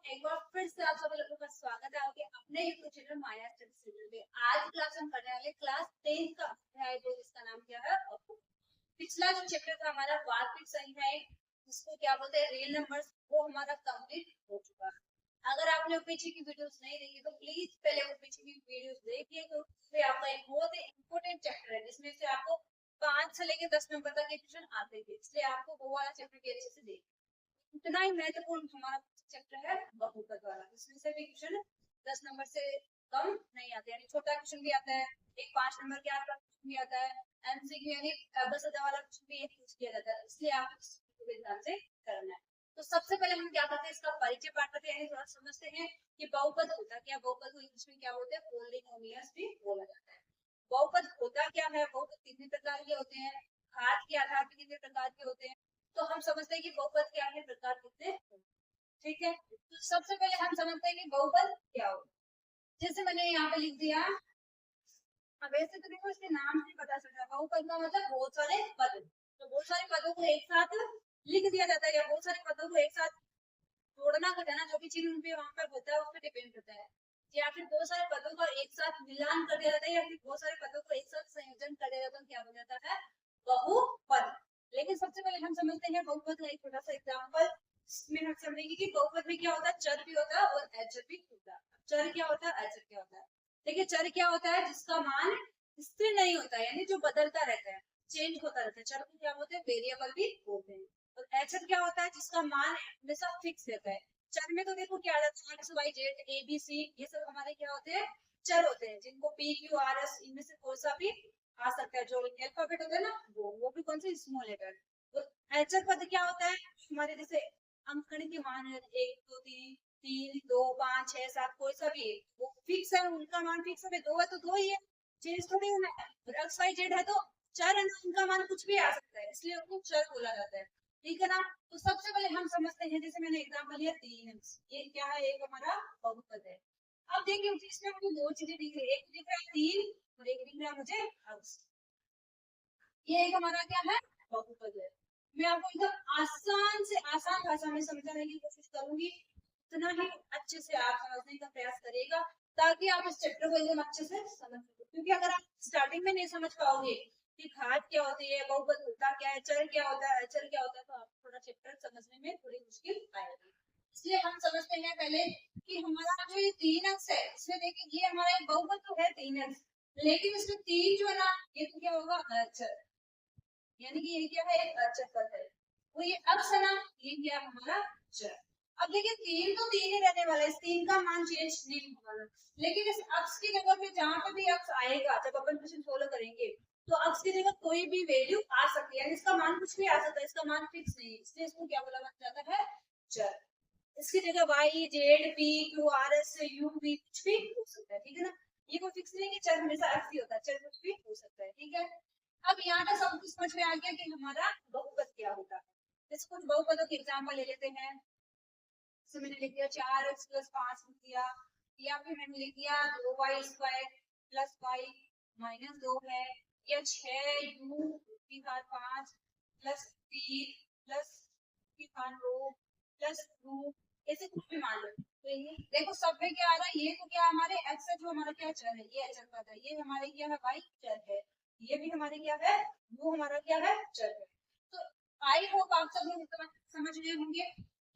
एक बार फिर से आप सभी लोगों का स्वागत है आपके अपने यूट्यूब चैनल माया स्टडी में। आज क्लास हम करने वाले क्लास 10 का अध्याय जो जिसका नाम क्या है पिछला जो चैप्टर था हमारा वार्षिक संख्याएं जिसको क्या बोलते हैं रियल नंबर्स, वो हमारा कंप्लीट हो चुका है। अगर आपने पीछे की वीडियोस नहीं देखी तो प्लीज पहले वो पीछे की वीडियोस देखिए, क्योंकि आपका एक बहुत ही इंपॉर्टेंट चैप्टर है जिसमें से आपको 5 से लेकर 10 नंबर तक के क्वेश्चन आते थे, इसलिए आपको वो वाला चैप्टर भी अच्छे से देखिए। इतना ही महत्वपूर्ण हमारा चैप्टर है बहुपद वाला, इसमें से भी क्वेश्चन 10 नंबर से कम नहीं आते, यानी छोटा क्वेश्चन भी आता है, एक 5 नंबर के आसपास क्वेश्चन भी आता है, एमसीक्यू यानी बस आधा वाला क्वेश्चन भी एक यूज किया जाता है, इसलिए आप इसको ध्यान से करना है। तो सबसे पहले हम क्या करते हैं, इसका परिचय पाठ करते हैं, यानी थोड़ा समझते हैं कि बहुपद होता क्या, बहुपद को इंग्लिश में क्या बोलते हैं, पॉलिनोमियल्स भी बोला जाता है। बहुपद होता क्या है, बहुपद कितने प्रकार के होते हैं, घात के आधार पर कितने प्रकार के होते हैं, तो हम समझते हैं कि बहुपद के आखिर प्रकार कितने हैं। ठीक है, तो सबसे पहले हम समझते हैं कि बहुपद क्या होता है। जैसे मैंने यहाँ पे लिख दिया, अब ऐसे तो देखो इसके नाम से पता चल रहा है, बहुपद का मतलब बहुत सारे पद, तो बहुत सारे पदों को एक साथ लिख दिया जाता है, या बहुत सारे पदों को एक साथ जोड़ना घटाना जो भी चीज उनपे वहां पर होता है उस पर डिपेंड करता है, या फिर बहुत सारे पदों का एक साथ मिलान कर दिया जाता है, या फिर बहुत सारे पदों को एक साथ संयोजन कर दिया जाता है, क्या बन जाता है बहुपद। लेकिन सबसे पहले हम समझते हैं बहुपद का एक छोटा सा एग्जाम्पल, इसमें हम समझेंगे कि बहुपद में क्या होता है, चर भी होता है और अचर भी होता है। चर क्या होता है, अचर क्या होता है। देखिए चर क्या होता है, जिसका मान स्थिर नहीं होता है, यानी जो बदलता रहता है, चेंज होता रहता है, चर को क्या बोलते हैं, वेरिएबल भी बोलते हैं। और अचर क्या होता है, जिसका मान हमेशा फिक्स रहता है। चर में तो देखो क्या रहता है, X Y Z A B C, ये सब हमारे क्या होते हैं, चर होते हैं, जिनको पी क्यू आर एस इनमें से कोई सा भी आ सकता है, जो अल्फाबेट होता है ना वो भी कौन से स्मॉल लेटर। तो अचर पद क्या होता है, हमारे जैसे अंकगणित के मान है 1 2 3 3 2 5 6 7, कोई सा भी वो फिक्स है, उनका मान फिक्स है, 2 है तो 2 ही है, चेंज थोड़ी होना है। और एक्स वाई जेड है तो चर है ना, उनका मान कुछ भी आ सकता है, इसलिए उनको चर बोला जाता है। ठीक है ना, तो सबसे पहले हम समझते हैं, जैसे मैंने एग्जांपल लिया 3, ये क्या है, एक हमारा बहुपद है। अब देखिए इसमें मुझे दो चीजें दिख रही है, एक दिख रहा है 3 और एक दिख रहा है मुझे अक्स। ये एक हमारा क्या है, बहुपद है। मैं आपको एकदम आसान से आसान भाषा में समझाने की कोशिश करूंगी, उतना ही अच्छे से आप समझने का प्रयास करिएगा, ताकि आप इस चैप्टर को एकदम अच्छे से समझ सको। क्योंकि अगर आप स्टार्टिंग में नहीं समझ पाओगे कि घात क्या होती है, बहुपद होता क्या है, चर क्या होता है, अचर क्या होता है, तो आपको थोड़ा चैप्टर समझने में थोड़ी मुश्किल आएगी। इसलिए हम समझते हैं पहले कि हमारा जो ये 3 अंश है, इसमें देखिए ये हमारा एक बहुपद तो है 3 अंश, लेकिन इसमें 3 जो है ना, ये तो क्या होगा अचर, यानी कि ये क्या है, एक अचर पद है। वो ये अक्स है ना, ये क्या हमारा चर। अब देखिए 3 तो 3 ही रहने वाला है, इस 3 का मान चेंज नहीं होने वाला, लेकिन इस अक्स की जगह पे जहां पे भी अक्स आएगा, जब अपन क्वेश्चन सोल्व करेंगे तो अक्स की जगह कोई भी वैल्यू आ सकती है, यानी इसका मान कुछ भी आ सकता है, इसका मान फिक्स नहीं है, इसलिए इसको क्या बोला जाता है, चर। इसकी जगह Y Z P Q R S U V कुछ भी हो सकता है। ठीक है ना, ये कोई फिक्स नहीं कि चर हमेशा एक्स ही होता है, चर कुछ भी हो सकता है। ठीक है, अब यहाँ तक सब कुछ समझ में आ गया कि हमारा बहुपद क्या होता है। जैसे कुछ बहुपदों के एग्जाम्पल ले लेते हैं, जैसे मैंने लिख दिया 4x + 5 लिख दिया, या फिर मैंने लिख दिया 2y² + y - 2 है, या 6u की घात 5 + 3 + की घात 2 + 2, ऐसे कुछ भी मान लो। तो ये देखो सब में क्या आ रहा है, ये तो क्या हमारे x है, जो हमारा क्या चर है, ये अचर पद है, ये हमारे क्या है y चर है, ये भी हमारे क्या है, वो हमारा क्या है चर है। तो आई होप आप सब लोग समझ गए होंगे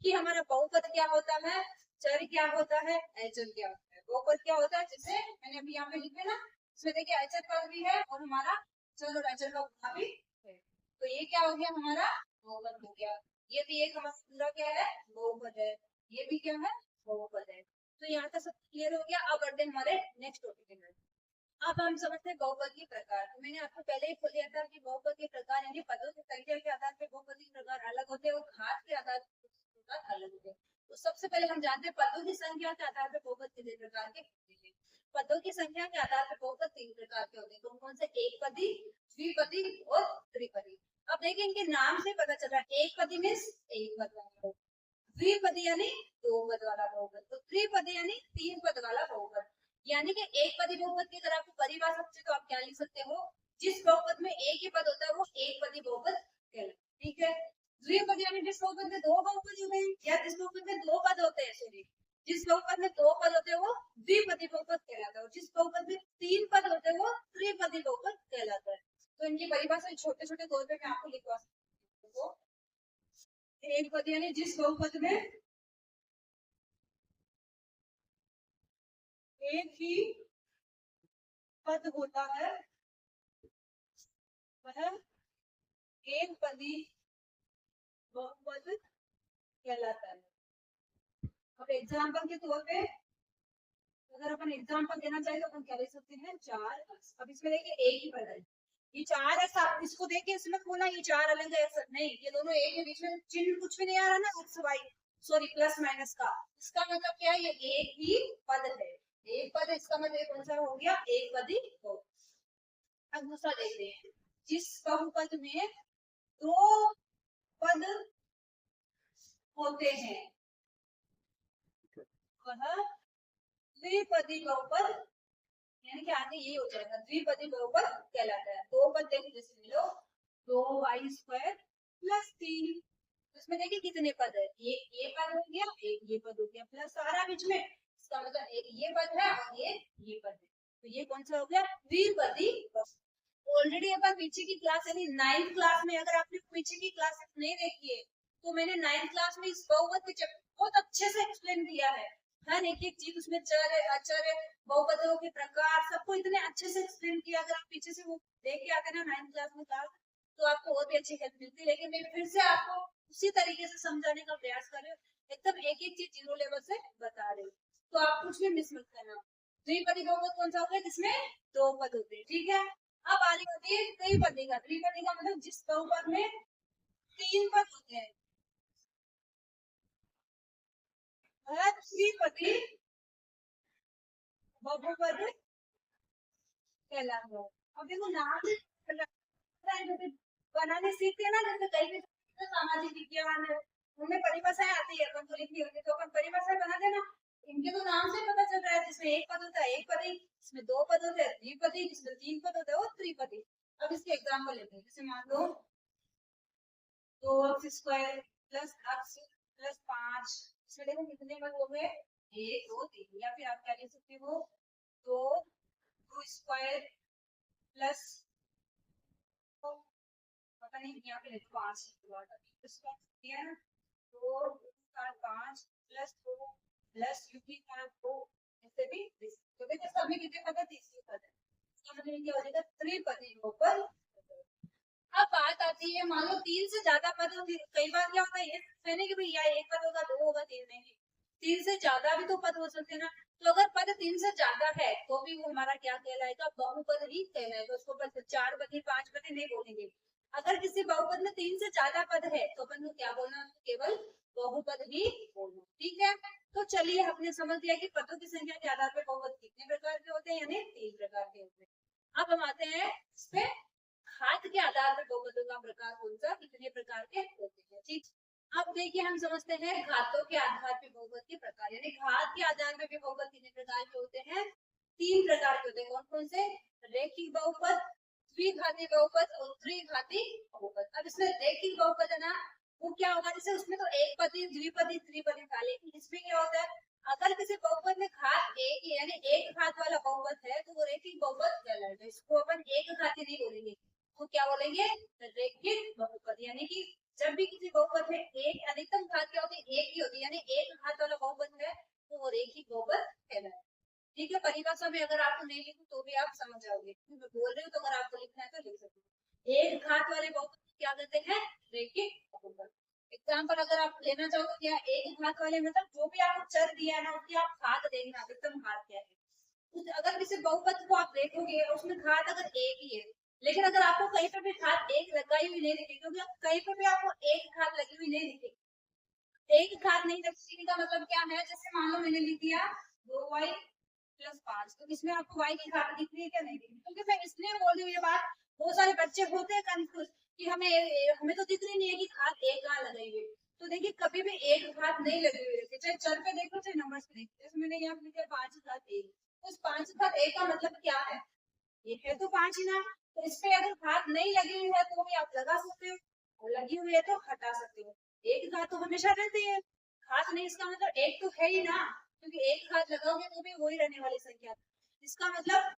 कि हमारा बहुपद क्या होता है, चर क्या होता है, अचर क्या होता है। बहुपद क्या होता है, जैसे मैंने अभी यहाँ पे लिखे ना, इसमें देखिए अचर पद भी है और हमारा चर और अचर का गुणा भी है, तो ये क्या हो गया हमारा बहुपद हो गया। ये भी एक हमारा पूरा क्या है, बहुपद है, ये भी क्या है, बहुपद है। तो यहाँ तक सब क्लियर हो गया। अब बढ़ते हैं हमारे नेक्स्ट टॉपिक में। अब हम समझते हैं बहुपद के प्रकार। तो मैंने आपको पहले ही बोल दिया था कि बहुपद के प्रकार यानी पदों की संख्या के आधार पर बहुपद के प्रकार अलग होते हैं और घात के आधार पर अलग होते हैं। तो सबसे पहले हम जानते हैं पदों की संख्या के आधार पर बहुपद कितने प्रकार के होते हैं। पदों की संख्या के आधार पर बहुपद 3 प्रकार के होते हैं, कौन कौन से, एक पदी, द्विपदी और त्रिपदी। अब देखिए इनके नाम से पता चल रहा है, एक पदी मीन्स एक पद वाला बहुपद, द्विपदी यानी 2 पद वाला बहुपद, तो त्रिपदी यानी 3 पद वाला बहुपद। यानी कि एक पदी बहुपद की अगर आपको परिभाषा पूछे तो आप क्या लिख सकते हो, जिस बहुपद में एक ही पद होता है वो एक पदी बहुपद कहलाता है। ठीक है, द्विपद यानी जिस बहुपद में 2 बहुपद होते हैं, या जिस बहुपद में 2 पद होते हैं, सॉरी जिस बहुपद में 2 पद होते हैं वो द्विपदी बहुपद कहलाता है, और जिस बहुपद में 3 पद होते हैं वो त्रिपदी बहुपद कहलाता है। तो इनकी परिभाषा छोटे छोटे तौर पे मैं आपको लिखवा सकती हूँ। एक पद यानी जिस बहुपद में एक ही पद होता है वह एक पदी बहुपद कहलाता है। अब एग्जाम्पल के तौर पे अगर अपन एग्जाम्पल देना चाहे तो अपन क्या लिख सकते हैं, 4x। अब इसमें देखिए एक ही पद है, ये 4x, आप इसको देखिए इसमें बोला ये 4 अलग है, नहीं ये दोनों एक के बीच में चिन्ह कुछ भी नहीं आ रहा ना, X Y sorry plus minus का, इसका मतलब क्या है, ये एक ही पद है, एक पद है, इसका मतलब कौन सा हो गया, एक पदी बहुपद। अब दूसरा देखते हैं, जिस बहुपद में 2 पद होते हैं वह द्विपदी बहुपद, यानी कि आगे ये हो जाएगा द्विपदी बहुपद कहलाता है। 2 पद देखिए, जैसे मिलो 2y² प्लस 3, इसमें देखिए कितने पद है, ये पद हो गया, एक ये पद हो गया, प्लस सारा बीच में, इसका मतलब एक ये पद है और ये पद है, तो ये कौन सा हो गया, द्विपदी बहुपद। ऑलरेडी अपन पीछे की क्लास यानी 9th क्लास में, अगर आपने पीछे की क्लास नहीं देखी है तो मैंने 9th क्लास में इस बहुपद के बहुत अच्छे से एक्सप्लेन किया है, हर एक एक चीज उसमें चर है, अचर है, बहुपदों के प्रकार सबको इतने अच्छे से एक्सप्लेन किया। अगर आप पीछे से वो देख के आते ना 9th क्लास में क्लास, तो आपको और भी अच्छी हेल्प मिलती। लेकिन मैं फिर से आपको उसी तरीके से समझाने का प्रयास कर रही हूँ, एकदम एक एक चीज 0 लेवल से बता रही हूँ, तो आप कुछ भी मिस मत करना। द्विपदी बहुपद कौन सा हो गया, जिसमें 2 पद होते हैं, ठीक है। अब आगे होती है त्रिपदी का, त्रिपदी का मतलब जिस बहुपद में 3 पद होते हैं वह त्रिपदी बहुपद कहलाता है। अब देखो नाम बनाने सीखते हैं ना, जैसे कई सामाजिक विज्ञान उनमें परिभाषाएं आती है, अपन को लिखनी होती है, तो अपन परिभाषाएं बना देना, इनके तो नाम से पता चल रहा है, जिसमें एक पद होता है एक पदी, जिसमें 2 पद होते हैं द्विपदी, जिसमें 3 पद होते हैं वो त्रिपदी। अब इसके एग्जाम्पल लेते हैं, जैसे मान लो 2x² प्लस x प्लस 5, इसमें देखो कितने पद हो गए, 1 2 3, या फिर आप क्या लिख सकते हो 2² प्लस, पता नहीं यहाँ पे 5 दिया ना, 2 5 प्लस 2 प्लस यूपी का 2, ऐसे भी तो देखो सब में कितने पद है, 30 पद है, इसका मतलब क्या हो जाएगा, त्रिपदी बहुपद। अब बात आती है, मान लो 3 से ज्यादा पद होते, कई बार क्या होता है, ये कहने कि भैया 1 पद होगा 2 होगा 3 नहीं, 3 से ज्यादा भी तो पद हो सकते हैं ना, तो अगर पद 3 से ज्यादा है तो भी वो हमारा क्या कहलाएगा, बहुपद ही कहलाएगा, उसको बस 4 पदी 5 पदी नहीं बोलेंगे। अगर किसी बहुपद में 3 से ज्यादा पद है तो अपन को क्या बोलना, केवल बहुपद ही बोलना, ठीक है। तो चलिए हमने समझ लिया कि पदों की संख्या के आधार पर बहुपद कितने प्रकार के होते हैं, यानी 3 प्रकार के होते हैं। अब हम आते हैं इस पे घात के आधार पर बहुपदों का प्रकार कौन सा, कितने प्रकार के होते हैं, ठीक। अब देखिए हम समझते हैं घातों के आधार पर बहुपद के प्रकार, यानी घात के आधार पर भी बहुपद कितने प्रकार के होते हैं, 3 प्रकार के होते हैं। कौन कौन से, रेखिक बहुपद, द्विघाती बहुपद और त्रिघाती बहुपद। अब इसमें रेखिक बहुपद है ना, वो क्या होगा, जैसे उसमें तो एक पदी द्विपदी त्रिपदी था, लेकिन इसमें क्या होता है, अगर किसी बहुपद में घात एक ही यानी एक घात वाला बहुपद है तो वो रेखिक बहुपद कहलाएगा, इसको अपन एक घाती नहीं बोलेंगे, तो क्या बोलेंगे, रेखिक बहुपद। यानी कि जब भी किसी बहुपद में एक अधिकतम घात क्या होती है, एक ही होती है, यानी एक घात वाला बहुपद है तो वो रेखिक बहुपद कहलाएगा, ठीक है। परिभाषा में अगर आपको नहीं लिखूं तो भी आप समझ जाओगे, मैं बोल रही हूँ, तो अगर आपको लिखना है तो लिख सकते हो। एक घात वाले बहुपद क्या कहते हैं, रेखिक बहुपद। एग्जाम्पल अगर आप लेना चाहो तो क्या, एक घात वाले मतलब जो भी आपको चर दिया है ना उसकी आप घात देखना, अधिकतम घात क्या है। अगर किसी बहुपद को आप देखोगे उसमें घात अगर एक ही है, लेकिन अगर आपको कहीं पर भी घात एक लगाई हुई नहीं दिखेगी, क्योंकि कहीं पर भी आपको एक घात लगी हुई नहीं दिखेगी, एक घात नहीं दिखने का मतलब क्या है, जैसे मान लो मैंने लिख दिया 2y प्लस 5, तो इसमें आपको y की घात दिख रही है क्या, नहीं दिख रही, क्योंकि मैं इसलिए बोल रही हूँ ये बात, बहुत सारे बच्चे होते हैं कंफ्यूज कि हमें तो दिख रही नहीं है कि घात एक कहाँ लगाई हुई, तो देखिए कभी भी एक घात नहीं लगी हुई रहती, चाहे चर पे देखो चाहे नंबर पे देखो। जैसे मैंने यहाँ लिखा 5 घात 1, उस 5 घात 1 का मतलब क्या है, ये है तो 5 ही ना, तो इस पे अगर घात नहीं लगी हुई है तो भी आप लगा सकते हो, और लगी हुई है तो हटा सकते हो। एक घात तो हमेशा रहती है, घात नहीं इसका मतलब एक तो है ही ना, क्योंकि एक घात लगाओगे तो भी वही रहने वाली संख्या। इसका मतलब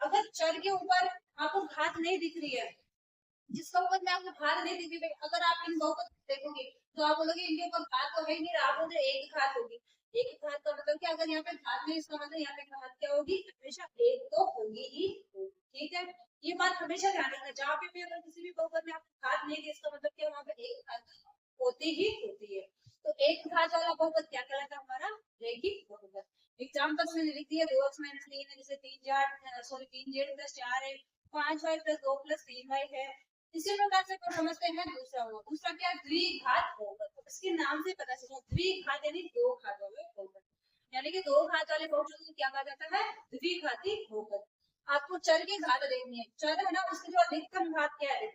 अगर चर के ऊपर आपको घात नहीं दिख रही है, जिसका ऊपर में आपको घात नहीं दिख रही, अगर आप इन बहुपद देखोगे तो आप बोलोगे इनके ऊपर घात तो है ही नहीं, आप बोलोगे एक घात होगी। एक घात का मतलब क्या, अगर यहाँ पे घात नहीं, इसका मतलब यहाँ पे घात क्या होगी, हमेशा एक तो होगी ही होगी। ठीक है, ये बात हमेशा ध्यान रखना, जहाँ पे भी अगर किसी भी बहुपद में आपको घात नहीं दी, इसका मतलब क्या, वहाँ पे एक घात होती ही होती है। तो एक घात वाला बहुपद क्या कहलाता है, हमारा रैखिक बहुपद। एग्जाम्पल्स में लिख दिया, 2x - 3 है, जैसे 3z + 4 है, 5y + 2 + 3y है। इसी प्रकार से समझते हैं दूसरा हुआ, दूसरा क्या, द्विघात बहुपद। तो इसके नाम से पता चला, द्विघात यानी दो घात वाले बहुपद, यानी कि दो घात वाले बहुपद को क्या कहा जाता है, द्विघाती बहुपद। आपको चर की घात देखनी है, चर है ना, उसकी जो अधिकतम घात क्या है,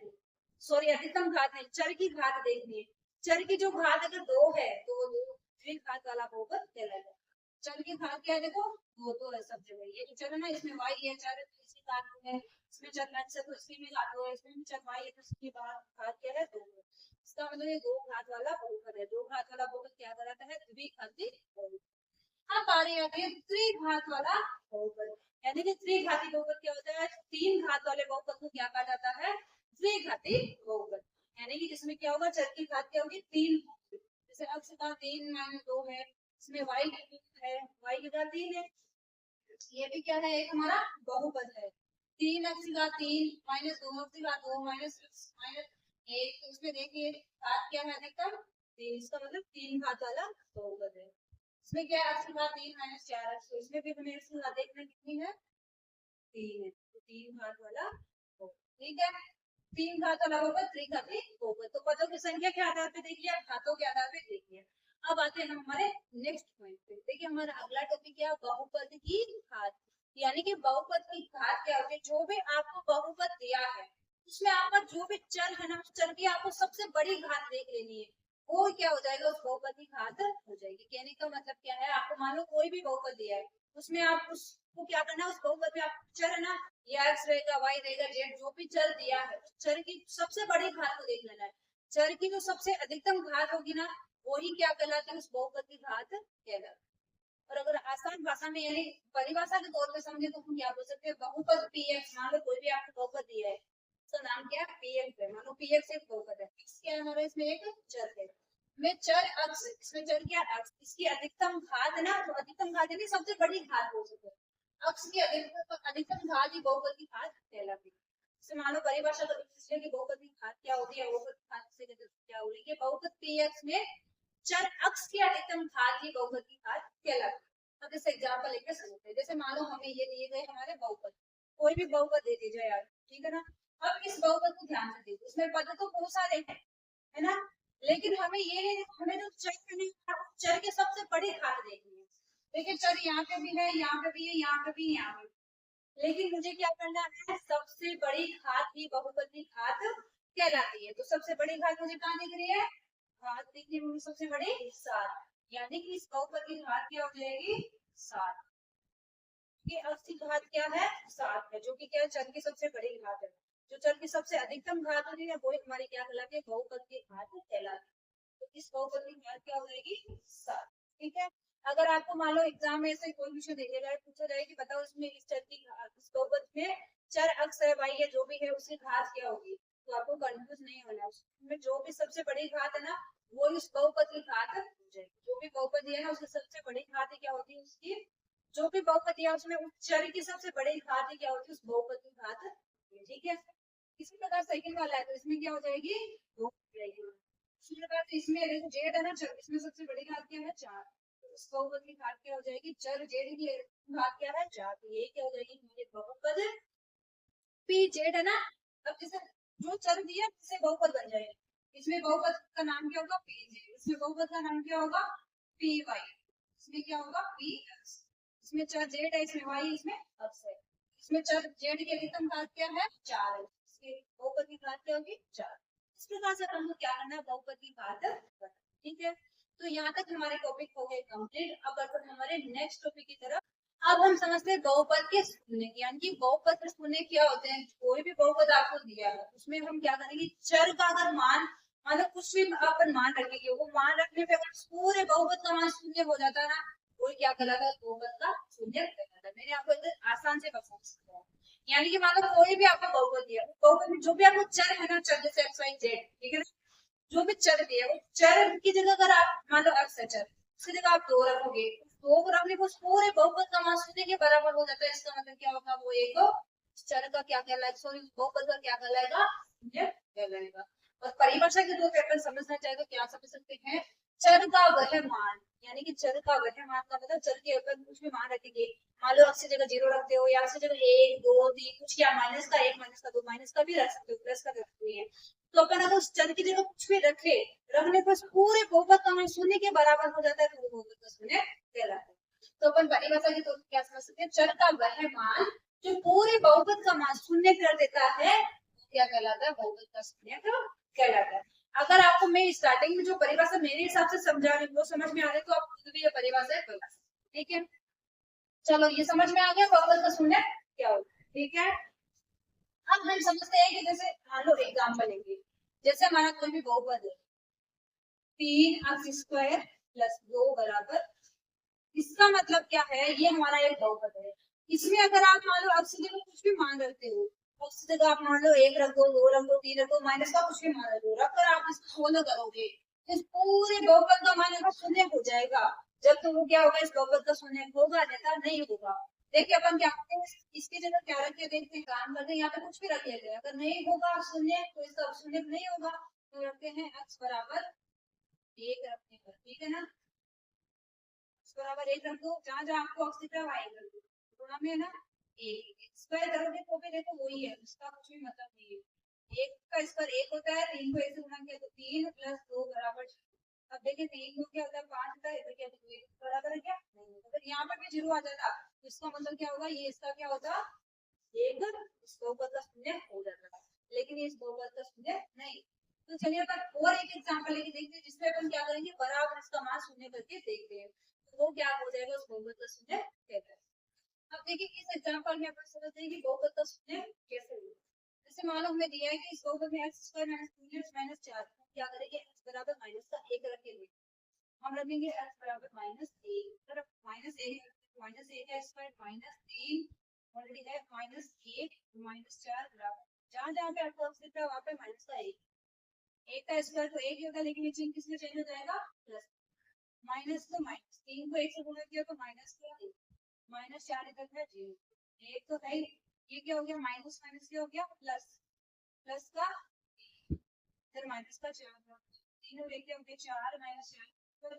सॉरी अधिकतम घात नहीं, चर की घात देखनी है। चर की जो घात अगर दो है तो वो द्विघात वाला बहुपद कहलाएगा। चर की घात क्या है, देखो दो तो है सब जगह, ये जो चर है ना, इसमें y है, चर इसकी घात है, इसमें चर x है तो इसकी भी घात है, इसमें भी चर y है तो इसकी घात क्या है, दो है। इसका मतलब ये दो घात वाला बहुपद है। दो घात वाला बहुपद क्या कहलाता है, द्विघाती बहुपद। अब बारी आती है त्रिघात वाला बहुपद, यानी कि त्रिघाती बहुपद क्या होता है, तीन घात वाले बहुपद को क्या कहा जाता है, त्रिघाती बहुपद। यानी कि जिसमें क्या होगा, चर की घात क्या होगी, तीन, जैसे x का 3 - 2 है, इसमें y है, y की घात 3 है, ये भी क्या है, एक हमारा बहुपद है। 3x का 3 - 2x का 2 -1, तो इसमें देखिए घात क्या है, अधिकतम 3, इसका मतलब तीन घात वाला बहुपद है। इसमें क्या है, x की घात 3 - 4x, तो इसमें भी हमें इसकी घात देखना कितनी है, 3 है, तो तीन घात वाला बहुपद। ठीक है, तीन घात वाला बहुपद त्रिघाती बहुपद। तो पदों की संख्या के आधार पे देखिए, घातों के आधार पे देखिए। अब आते हैं हमारे नेक्स्ट पॉइंट पे। देखिए हमारा अगला टॉपिक क्या है, बहुपद की घात, यानी कि बहुपद की घात क्या होती है, जो भी आपको बहुपद दिया है उसमें आपका जो भी चर है ना, उस चर की आपको सबसे बड़ी घात देख लेनी है, वो क्या हो जाएगा, उस बहुपद की घात हो जाएगी। कहने का मतलब क्या है, आपको मान लो कोई भी बहुपद दिया है, उसमें आप उसको क्या करना है, उस बहुपद में आप चर है ना, या x रहेगा, y रहेगा, z, जो भी चर दिया है उस चर की सबसे बड़ी घात को देख लेना है। चर की जो सबसे अधिकतम घात होगी ना, वही क्या कहलाती है, उस बहुपद की घात कहलाती है। और अगर आसान भाषा में यानी परिभाषा के तौर पे समझे तो हम क्या बोल सकते हैं, बहुपद px, मान लो कोई भी आपको बहुपद दिया है, उसका नाम क्या है, px है, मान लो px एक बहुपद है, x क्या है हमारा, इसमें एक चर है, में चर x, इसमें चर क्या x, इसकी अधिकतम घात है ना, तो अधिकतम घात यानी सबसे बड़ी घात हो सके, x की अधिकतम घात ही बहुपद की घात कहलाती है। जैसे मान लो परिभाषा तो इसलिए कि बहुपद की घात क्या होती है, बहुपद की घात से क्या हो रही है, बहुपद px में चर x की अधिकतम घात ही बहुपद की घात कहलाती है। अब जैसे एग्जांपल लेके समझते हैं, जैसे मान लो हमें ये दिए गए हमारे बहुपद, कोई भी बहुपद दे दीजिए यार, ठीक है ना। अब इस बहुपद को ध्यान से देखो, इसमें पद तो बहुत सारे हैं, है ना, लेकिन हमें ये नहीं, हमें जो चर है, चर के सबसे बड़ी घात देखनी है। देखिए चर यहाँ पे भी है, यहाँ पे भी है, यहाँ पे भी, यहाँ पे, लेकिन मुझे क्या करना है, सबसे बड़ी घात ही बहुपद की घात कहलाती है। तो सबसे बड़ी घात मुझे कहाँ दिख रही है, घात दिखनी होगी सबसे बड़ी 7, यानी कि इस बहुपद की घात क्या हो जाएगी, 7। ये अस्सी घात क्या है, 7 है, जो कि क्या है, चर की सबसे बड़ी घात है। जो चर की सबसे अधिकतम घात होती है वो हमारी क्या कहलाती है, बहुपद की घात कहलाती है। तो इस बहुपद की घात क्या हो जाएगी, 7। ठीक है, अगर आपको मान लो एग्जाम में ऐसे कोई विषय दे दिया जाए, पूछा जाए कि बताओ इसमें इस चर की घात, इस बहुपद में चर x है, y है, जो भी है उसकी घात क्या होगी, तो आपको कंफ्यूज नहीं होना है, उसमें जो भी सबसे बड़ी घात है ना, वो उस बहुपद की घात हो जाएगी। जो भी बहुपद है ना, उसकी सबसे बड़ी घात क्या होती है, उसकी जो भी बहुपद दिया उसमें उस चर की सबसे बड़ी घात क्या होती है, उस बहुपद की घात। ठीक है, इसी प्रकार सेकंड वाला है, तो इसमें क्या हो जाएगी, 2 हो जाएगी। इसी प्रकार से इसमें देखो जेड है ना चर, इसमें सबसे बड़ी घात क्या है, 4, तो इस बहुपद की घात क्या हो जाएगी, चर जेड की घात क्या है, 4, तो ये क्या हो जाएगी हमारी बहुपद पी जेड है ना। अब जैसे जो चर दिया इससे बहुपद बन जाएगा, इसमें बहुपद का नाम क्या होगा, पी जेड, इसमें बहुपद का नाम क्या होगा, पी वाई, इसमें क्या होगा, पी एक्स, इसमें चर जेड है, इसमें वाई, इसमें एक्स है, इसमें चर जेड की अधिकतम घात क्या है, 4 है, इसके बहुपद की घात क्या होगी, 4। इस प्रकार से हमको क्या करना है, बहुपद की घात। ठीक है, तो यहाँ तक हमारे टॉपिक हो गए कंप्लीट। अब बढ़ते हैं हमारे नेक्स्ट टॉपिक की तरफ। अब हम समझते हैं बहुपद के शून्य, यानी कि बहुपद के शून्य क्या होते हैं। कोई भी बहुपद आपको दिया है उसमें हम क्या करेंगे, चर का अगर मान मतलब कुछ भी अपन मान रखेंगे, वो मान रखने पे अगर पूरे बहुपद का मान शून्य हो जाता है ना, वो क्या कहलाता है, बहुपद का शून्य कहलाता है। मैंने आपको एकदम आसान से बता दिया। यानी कि मान लो कोई भी आपको बहुपद दिया, बहुपद में जो भी आपको चर है ना, चर जैसे एक्स वाई जेड, ठीक है ना, जो भी चर दिया वो चर की जगह अगर आप मान लो एक्स है चर, उसकी जगह आप 2 रखोगे, 2 को रखने को पूरे बहुपद का मान शून्य के बराबर हो जाता है। इसका मतलब क्या होगा, वो एक चर का क्या कहलाएगा, सॉरी बहुपद का क्या कहलाएगा, शून्य कहलाएगा। और परिभाषा के दो पेपर समझना चाहे तो क्या समझ सकते हैं, चर का वह मान, यानी कि चर का वह मान का मतलब चर के ऊपर कुछ भी मान रखेंगे, मान लो x की जगह 0 रखते हो, या x की जगह 1 2 3 कुछ, या माइनस का 1 माइनस का 2 माइनस का भी रख सकते हो, प्लस का भी रख सकते हैं। तो अपन अगर उस चर की जगह कुछ भी रखे, रखने पर पूरे बहुपद का मान शून्य के बराबर हो जाता है, तो बहुपद का शून्य कहलाता है। तो अपन परिभाषा की तो क्या समझ सकते हैं, चर का वह मान जो पूरे बहुपद का मान शून्य कर देता है, क्या कहलाता है, बहुपद का शून्य कहलाता है। अगर आपको मैं स्टार्टिंग में जो परिभाषा मेरे हिसाब से समझा रही हूँ वो समझ में आ रही है, तो आप खुद भी ये परिभाषा बता सकते, ठीक है। चलो ये समझ में आ गया बहुपद का शून्य क्या होता है, ठीक है। अब हम समझते हैं कि जैसे मान लो एग्जाम्पल लेंगे, जैसे हमारा कोई भी बहुपद है 3x² + 2 बराबर, इसका मतलब क्या है, ये हमारा एक बहुपद है। इसमें अगर आप मान लो x की जगह कुछ भी मान रखते हो, x की जगह आप मान लो 1 रख दो, 2 रख दो, 3 रख दो, माइनस का कुछ भी मान रख दो, रखकर आप इसको सोल्व करोगे, इस पूरे बहुपद का मान अगर शून्य हो जाएगा, जब तो वो क्या होगा, इस बहुपद का शून्य होगा, अन्यथा नहीं होगा। देखिए अपन क्या करते हैं, इसकी जगह क्या रख के देखते हैं, काम करते हैं, यहाँ पे कुछ भी रख लेते हैं, अगर नहीं होगा शून्य तो इसका शून्य नहीं होगा, तो रखते हैं x बराबर 1 रखने पर, ठीक है ना, बराबर 1 रख दो, जहां जहां आपको x दिख रहा है वहां 1 रख दो, गुणा में है ना 1 स्क्वायर करोगे तो भी देखो वही है, उसका कुछ भी मतलब नहीं है। 1 का स्क्वायर 1 होता है, 3 को 1 से गुणा किया तो 3 + 2 बराबर। अब देखिए 3 को क्या होता है 5 होता है, इधर क्या 2 बराबर है क्या, नहीं होता। अगर यहाँ पर भी 0 आ जाता तो इसका मतलब क्या होगा, ये इसका क्या होता, एक इस बहुपद का शून्य हो जाता है, लेकिन ये इस बहुपद का शून्य नहीं। तो चलिए अपन और एक एग्जांपल लेके देखते हैं, जिसमें अपन क्या करेंगे, बराबर इसका मान शून्य करके देखते हैं, तो वो क्या हो जाएगा, उस बहुपद का शून्य कहते हैं। अब देखिए इस एग्जांपल में अपन समझते हैं कि बहुपद का शून्य कैसे होगा। जैसे मान लो हमें दिया है कि इस बहुपद में x² - 3 - 4, क्या करेंगे, x बराबर माइनस का 1 रखेंगे, हम रखेंगे x बराबर -1, तरफ -1 -1 है स्क्वायर, -3 ऑलरेडी है, -1 -4 बराबर, जहां जहां पे आपको x दिख रहा है वहां पे माइनस का 1, 1 का स्क्वायर तो 1 ही होगा, लेकिन ये चिन्ह किसमें चेंज हो जाएगा, प्लस, माइनस तो माइनस, 3 को 1 से गुणा किया तो माइनस का 1, -4 इधर है 0, 1 तो है, ये क्या हो गया, माइनस माइनस क्या हो गया, प्लस, प्लस का फिर माइनस का 4, 3 और 1 क्या हो गया 4 -4,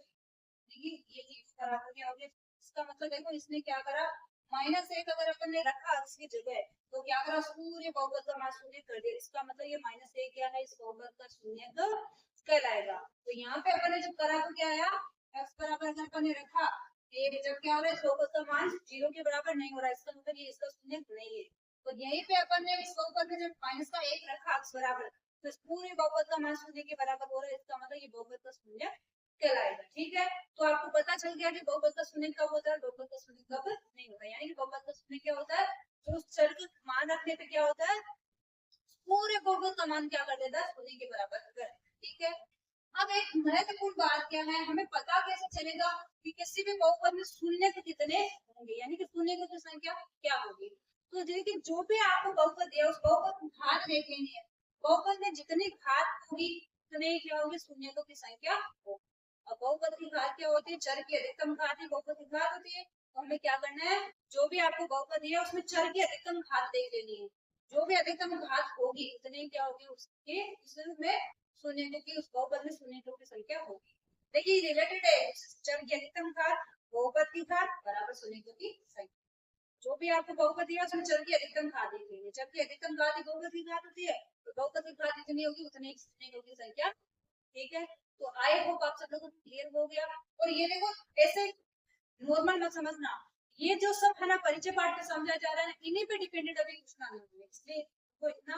देखिए ये चीज बराबर क्या हो गया। इसका मतलब देखो इसने क्या करा, -1 अगर अपन ने रखा इसकी जगह, तो क्या करा, पूरे बहुपद का मान शून्य कर दिया, इसका मतलब ये -1 क्या है, इस बहुपद का शून्य तो कहलाएगा। तो यहाँ पे अपन ने जब करा तो क्या आया, x बराबर अगर अपन ने रखा, ये जब क्या हो रहा है, इस बहुपद का मान 0 के बराबर नहीं हो रहा है, इसका मतलब ये इसका शून्य नहीं है। तो यहीं पे अपन ने इस बहुपद में जब माइनस का 1 रखा x बराबर, तो इस पूरे बहुपद का मान शून्य के बराबर हो रहा है, इसका मतलब ये बहुपद का शून्य कहलाएगा, ठीक है। तो आपको पता चल गया कि बहुपद का शून्य कब होता है, बहुपद का शून्य कब नहीं होता है। यानी कि बहुपद का शून्य क्या होता है, तो उस चर का मान रखने पे क्या होता है, पूरे बहुपद का मान क्या कर देता है, शून्य के बराबर कर, ठीक है। अब एक महत्वपूर्ण बात क्या है, हमें पता कैसे चलेगा कि किसी भी बहुपद में शून्य के कितने होंगे, यानी कि शून्य की संख्या क्या होगी। तो देखिए जो भी आपको बहुपद दिया उस बहुपद को घात देख लेनी है, बहुपद में जितनी घात होगी उतने क्या होगी, शून्य की संख्या होगी। अब बहुपद की घात क्या होती है, चर की अधिकतम घात ही बहुपद की घात होती है। तो हमें क्या करना है, जो भी आपको बहुपद दिया उसमें चर की अधिकतम घात देख लेनी है, जो भी अधिकतम घात होगी उतने क्या होगी, उसके उसमें शून्य की, उस बहुपद में शून्य की संख्या होगी। देखिए रिलेटेड है, चर की अधिकतम घात बहुपद की घात बराबर शून्य की संख्या। जो भी आपको बहुपद दिया उसमें चर की अधिकतम घात देख लेंगे, चर की अधिकतम घात ही बहुपद की घात होती है, तो बहुपद की घात जितनी होगी उतनी शून्य की संख्या, ठीक है। तो आई होप आप सब लोगों को क्लियर हो गया। और ये देखो ऐसे नॉर्मल मत समझना, ये जो सब है ना परिचय पाठ में समझा जा रहा है ना, इन्हीं पे डिपेंडेंट अभी कुछ ना नहीं है, इसलिए को इतना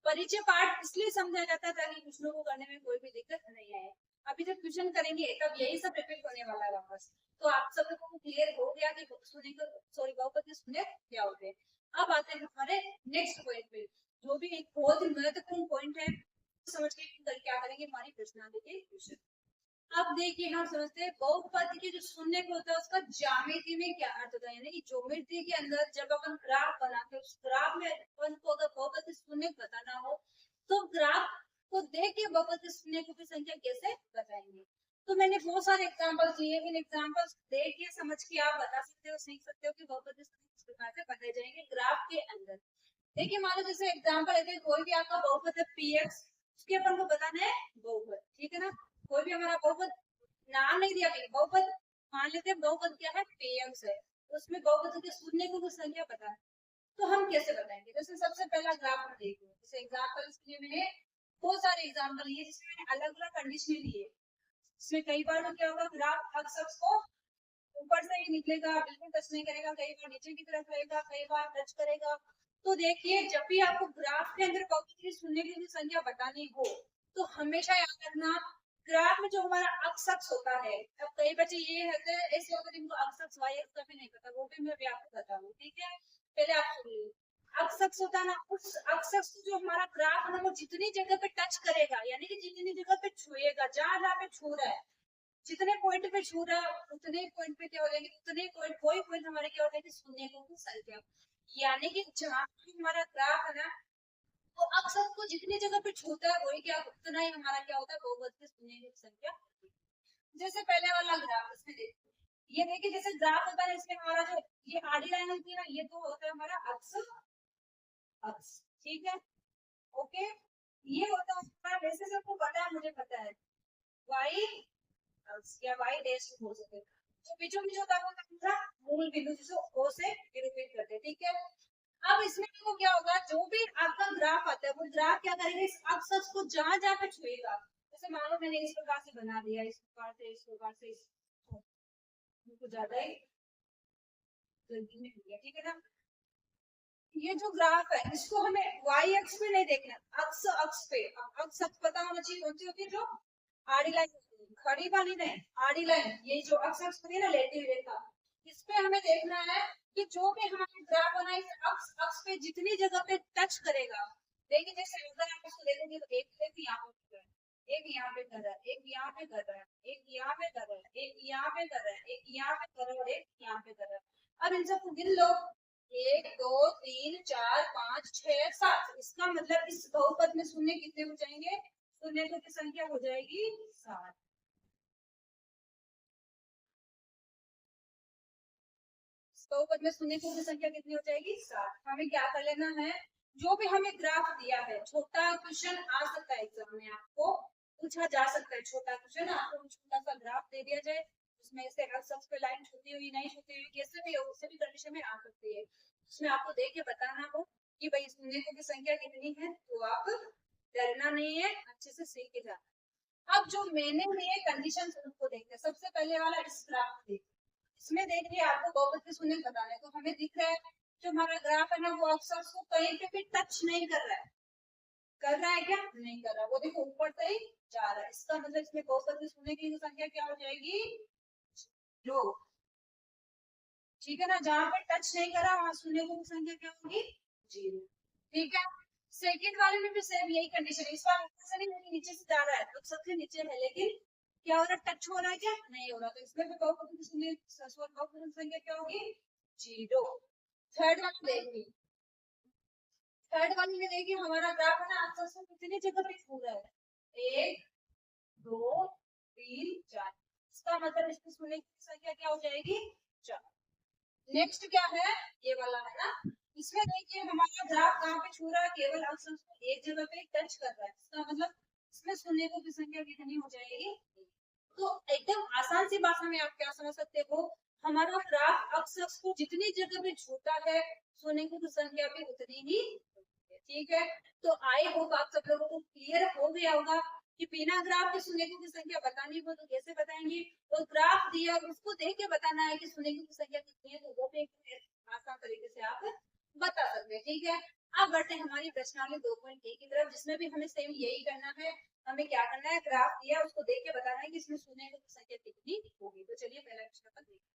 परिचय पाठ इसलिए समझा जाता है ताकि कुछ लोगों को करने में कोई भी दिक्कत नहीं आए। अभी जब ट्यूशन करेंगे तब यही सब रिपीट होने वाला है वापस। तो आप सब लोगों को क्लियर हो गया कि शून्य सॉरी बहुपद के शून्य क्या होते हैं। अब आते हैं हमारे नेक्स्ट पॉइंट पे, जो भी एक बहुत ही महत्वपूर्ण पॉइंट है, समझ के क्या करेंगे हमारी प्रश्नावली के क्वेश्चन। अब देखिए हम समझते हैं बहुपद के जो शून्य को होता है उसका ज्यामिति में क्या अर्थ होता है, यानी कि ज्योमेट्री के अंदर जब अपन ग्राफ बनाते हैं उस ग्राफ में अपन को अगर बहुपद के शून्य बताना हो तो ग्राफ को देख के बहुपद के शून्य की संख्या कैसे बताएंगे। तो मैंने बहुत सारे एग्जाम्पल्स लिए, इन एग्जाम्पल्स देख के समझ के आप बता सकते हो, सीख सकते हो कि बहुपद के शून्य किस प्रकार से बताए जाएंगे ग्राफ के अंदर। देखिए मान लो जैसे एग्जाम्पल लेते हैं, कोई भी आपका बहुपद है px, उसके अपन को बताना है बहुपद, ठीक है ना। कोई भी हमारा बहुपद नाम नहीं दिया गया, बहुपद मान लेते हैं, बहुपद क्या है px है, उसमें बहुपद के शून्य को संख्या पता है, तो हम कैसे बताएंगे। जैसे सबसे पहला ग्राफ हम देखो, जैसे एग्जाम्पल इसके लिए मैंने बहुत सारे एग्जाम्पल लिए जिसमें मैंने अलग अलग कंडीशन लिए। इसमें कई बार तो क्या होगा, ग्राफ अक्ष को ऊपर से ही निकलेगा, बिल्कुल टच नहीं करेगा, कई बार नीचे की तरफ रहेगा, कई बार टच करेगा। तो देखिए जब भी आपको ग्राफ के अंदर बहुपद की शून्य की संख्या बतानी हो तो हमेशा याद रखना ग्राफ में जो हमारा अक्ष होता है, अब कई बच्चे ये है इस वक्त इनको अक्ष वाई अक्ष का भी नहीं पता, वो भी मैं भी आपको बताऊँ, ठीक है। पहले आप सुनिए, अक्ष होता है ना, उस अक्ष जो हमारा ग्राफ है वो जितनी जगह पे टच करेगा, यानी कि जितनी जगह पे छुएगा, जहां जहां पे छू रहा है, जितने पॉइंट पे छू रहा है उतने पॉइंट पे क्या हो जाएगी, उतने पॉइंट कोई पॉइंट हमारे क्या हो जाएगी शून्य की संख्या। यानी कि जहाँ हमारा ग्राफ है ना वो अक्सर को जितनी जगह पे छूता है वही क्या उतना ही हमारा क्या होता है बहुपद के शून्य की संख्या। जैसे पहले वाला ग्राफ इसमें देखिए, ये देखिए जैसे ग्राफ होता है इसमें हमारा जो ये आड़ी लाइन होती है ना, ये तो होता है हमारा अक्ष अक्ष, ठीक है, ओके। ये होता है हमारा, वैसे सबको पता है, मुझे पता है, वाई या वाई डैश हो सके, तो बीचों बीच होता है मूल बिंदु जिसे ओ से निरूपित करते हैं, ठीक है। अब इसमें देखो क्या होगा, जो भी आपका ग्राफ आता है वो ग्राफ क्या करेगा, इस अक्ष को जहां जहां पे छुएगा, जैसे मान लो मैंने इस प्रकार से बना दिया, इस प्रकार से, इस प्रकार से, कुछ ज्यादा ही जल्दी में हो गया, ठीक है ना। ये जो ग्राफ है इसको हमें वाई अक्ष पे नहीं देखना, अक्ष अक्ष पे। अक्ष अक्ष पता होना चाहिए कौन सी होती है, जो आड़ी लाइन, खड़ी वाली नहीं, आड़ी लाइन, ये जो अक्ष अक्ष होती है ना, लेती हुई रेखा, इस पे हमें देखना है कि जो भी हमारे ग्राफ बना इस अक्ष अक्ष पे जितनी जगह पे टच करेगा। देखिए जैसे अगर आप इसको देखोगे तो एक यहाँ पे, एक यहाँ पे कर रहा है, एक यहाँ पे कर रहा है, एक यहाँ पे कर रहा है, एक यहाँ पे कर रहा है, एक यहाँ पे कर रहा है और एक यहाँ पे कर रहा है। अब इन सबको गिन लो, 1 2 3 4 5 6 7, इसका मतलब इस बहुपद में शून्य कितने हो जाएंगे, शून्य की संख्या हो जाएगी 7। बहुपद में शून्य की संख्या कितनी हो जाएगी 7। हमें क्या कर लेना है, जो भी हमें ग्राफ दिया है, छोटा क्वेश्चन आ सकता है एग्जाम में, आपको पूछा जा सकता है छोटा क्वेश्चन, आपको छोटा सा ग्राफ दे दिया जाए, उसमें से अक्ष पे लाइन छूती हुई नहीं छूती हुई कैसे भी हो, उससे भी कंडीशन में आ सकती है, उसमें आपको देख के बताना हो कि भाई शून्य की संख्या कितनी है, तो आप डरना नहीं है, अच्छे से सीख के जाना। अब जो मैंने लिए कंडीशन उनको देखते हैं, सबसे पहले वाला इस ग्राफ देखते, इसमें देखिए आपको बहुपद के शून्य बताना है, तो हमें दिख रहा है जो हमारा ग्राफ है ना वो अक्सर को कहीं पे भी टच नहीं कर रहा है, कर रहा है क्या, नहीं कर रहा, वो देखो ऊपर से ही जा रहा है, इसका मतलब इसमें बहुपद के शून्य की संख्या क्या हो जाएगी, दो, ठीक है ना। जहां पे टच नहीं करा वहां शून्य की संख्या क्या होगी, 0, ठीक है। सेकंड वाले में भी सेम यही कंडीशन, इस बार ऊपर से नहीं नीचे से जा रहा है, तो सबसे नीचे है, लेकिन क्या हो रहा है, टच हो रहा है क्या, नहीं हो रहा, तो इसमें भी बहुपद की संख्या क्या होगी, 0। थर्ड वाला देखिए, थर्ड वाले में देखिए हमारा ग्राफ है ना, अक्ष से कितनी जगह पे छू रहा है, 1 2 3 4, इसका मतलब इसमें शून्य की संख्या क्या हो जाएगी, 4। नेक्स्ट क्या है, ये वाला है ना, इसमें देखिए हमारा ग्राफ कहाँ पे छू रहा है, केवल अक्ष को एक जगह पे टच कर रहा है, इसका मतलब इसमें शून्य की संख्या कितनी हो जाएगी। तो एकदम आसान सी भाषा में आप क्या समझ सकते हो, हमारा ग्राफ अक्ष को जितनी जगह पे छूता है शून्य की संख्या भी उतनी ही, ठीक है। तो आई होप आप सब लोगों को क्लियर हो गया होगा कि बिना ग्राफ के शून्य की संख्या बतानी हो तो कैसे बताएंगे, तो ग्राफ दिया उसको देख के बताना है कि शून्य की संख्या कितनी है, तो वो भी आसान तरीके से आप बता सकते हैं, ठीक है। अब बढ़ते हैं हमारी प्रश्नावली 2.1 की तरफ, जिसमें भी हमें सेम यही करना है, हमें क्या करना है, ग्राफ दिया उसको देख के बताना है कि इसमें शून्य की संख्या कितनी होगी। तो चलिए पहला प्रश्न पर देखते हैं।